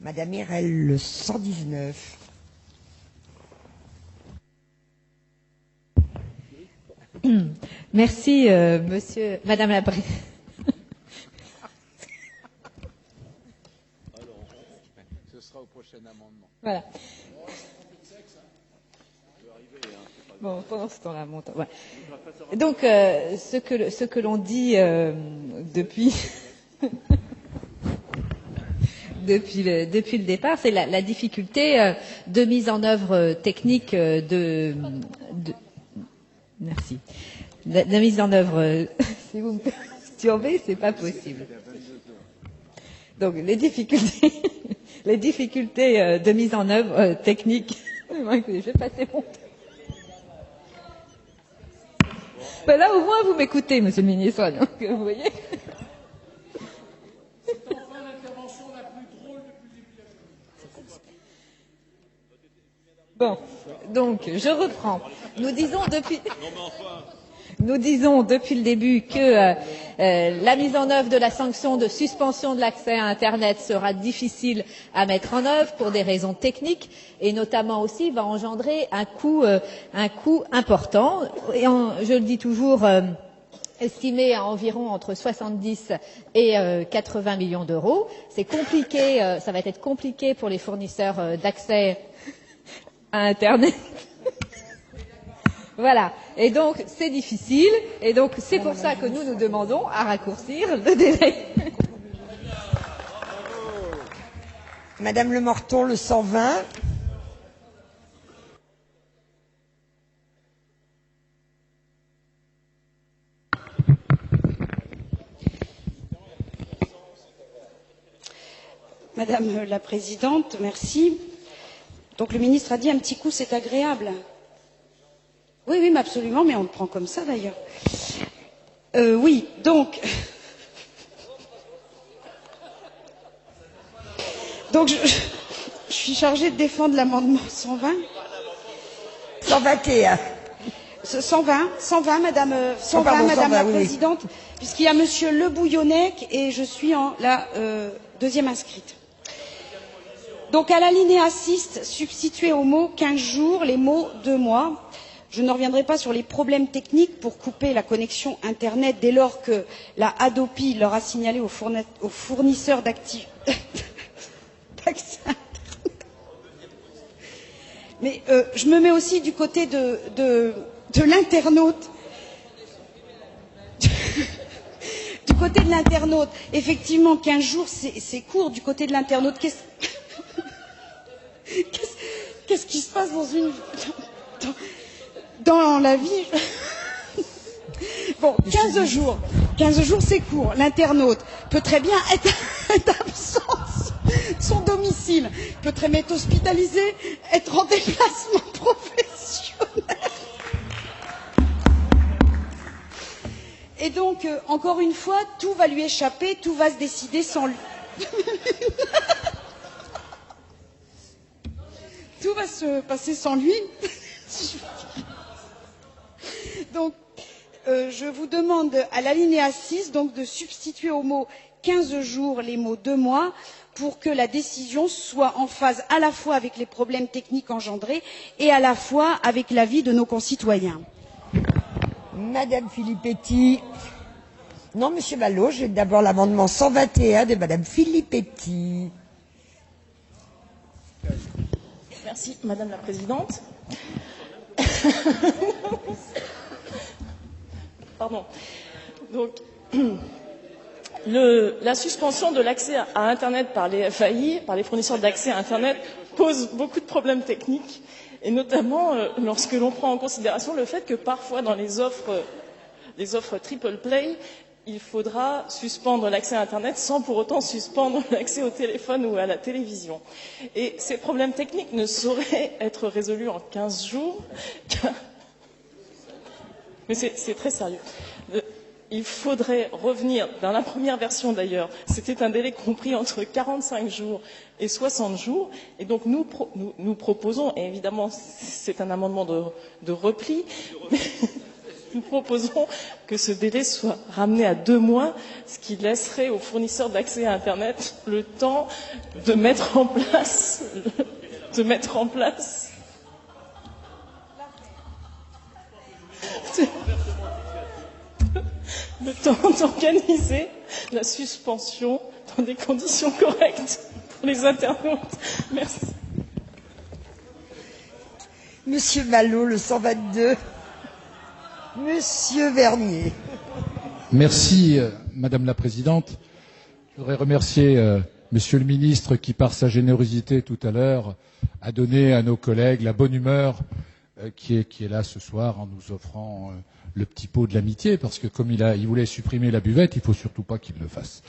Madame Hirel, le 119. Merci, Madame la Présidente. Ce sera au prochain amendement. Voilà. Bon, pendant ce temps-là, mon temps. Ouais. Donc, ce que l'on dit depuis depuis le départ, c'est la difficulté de mise en œuvre technique merci. La mise en œuvre, si vous me perturbez, c'est pas possible. Donc, les difficultés de mise en œuvre technique. Je vais passer mon temps. Ben là, au moins, vous m'écoutez, Monsieur le Ministre. Donc, vous voyez. C'est enfin l'intervention la plus drôle depuis le début de la journée. Bon, donc, je reprends. Nous disons depuis le début que la mise en œuvre de la sanction de suspension de l'accès à Internet sera difficile à mettre en œuvre pour des raisons techniques et notamment aussi va engendrer un coût important. Et je le dis toujours, estimé à environ entre 70 et 80 millions d'euros. C'est compliqué, ça va être compliqué pour les fournisseurs d'accès à Internet. Voilà. Et donc, c'est difficile. Et donc, c'est pour ça que nous demandons à raccourcir le délai. Madame Le Morton, le 120. Madame la Présidente, merci. Donc le ministre a dit un petit coup, c'est agréable. Oui, oui, mais absolument, mais on le prend comme ça d'ailleurs. Oui, donc. Donc je suis chargée de défendre l'amendement 120. 121. 120, Madame la Présidente, oui. Puisqu'il y a Monsieur Le Bouillonnec et je suis la deuxième inscrite. Donc à l'alinéa 6, substituer aux mots 15 jours les mots 2 mois. Je ne reviendrai pas sur les problèmes techniques pour couper la connexion Internet dès lors que la Hadopi leur a signalé aux fournisseurs d'accès Internet. Mais je me mets aussi du côté de l'internaute. Du côté de l'internaute, effectivement, 15 jours, c'est court. Du côté de l'internaute, qu'est-ce qui se passe dans la vie? Bon, 15 jours, c'est court. L'internaute peut très bien être absent de son domicile, peut très bien être hospitalisé, être en déplacement professionnel. Et donc, encore une fois, tout va lui échapper, tout va se décider sans lui. Tout va se passer sans lui. Donc, je vous demande à l'alinéa 6 donc, de substituer au mot 15 jours les mots 2 mois pour que la décision soit en phase à la fois avec les problèmes techniques engendrés et à la fois avec la vie de nos concitoyens. Madame Filippetti. Non, Monsieur Malo, j'ai d'abord l'amendement 121 de Madame Filippetti. Merci, Madame la Présidente. Pardon. Donc, la suspension de l'accès à Internet par les FAI, par les fournisseurs d'accès à Internet, pose beaucoup de problèmes techniques, et notamment lorsque l'on prend en considération le fait que parfois dans les offres triple play, il faudra suspendre l'accès à Internet sans pour autant suspendre l'accès au téléphone ou à la télévision. Et ces problèmes techniques ne sauraient être résolus en 15 jours, mais c'est très sérieux. Il faudrait revenir, dans la première version d'ailleurs, c'était un délai compris entre 45 jours et 60 jours, et donc nous proposons, et évidemment c'est un amendement de repli, nous proposons que ce délai soit ramené à 2 mois, ce qui laisserait aux fournisseurs d'accès à Internet le temps de mettre en place le temps d'organiser la suspension dans des conditions correctes pour les internautes. Merci. Monsieur Malo, le 122. Monsieur Vernier. Merci, Madame la Présidente. Je voudrais remercier Monsieur le Ministre qui, par sa générosité tout à l'heure, a donné à nos collègues la bonne humeur qui est là ce soir en nous offrant le petit pot de l'amitié, parce que comme il voulait supprimer la buvette, il ne faut surtout pas qu'il le fasse.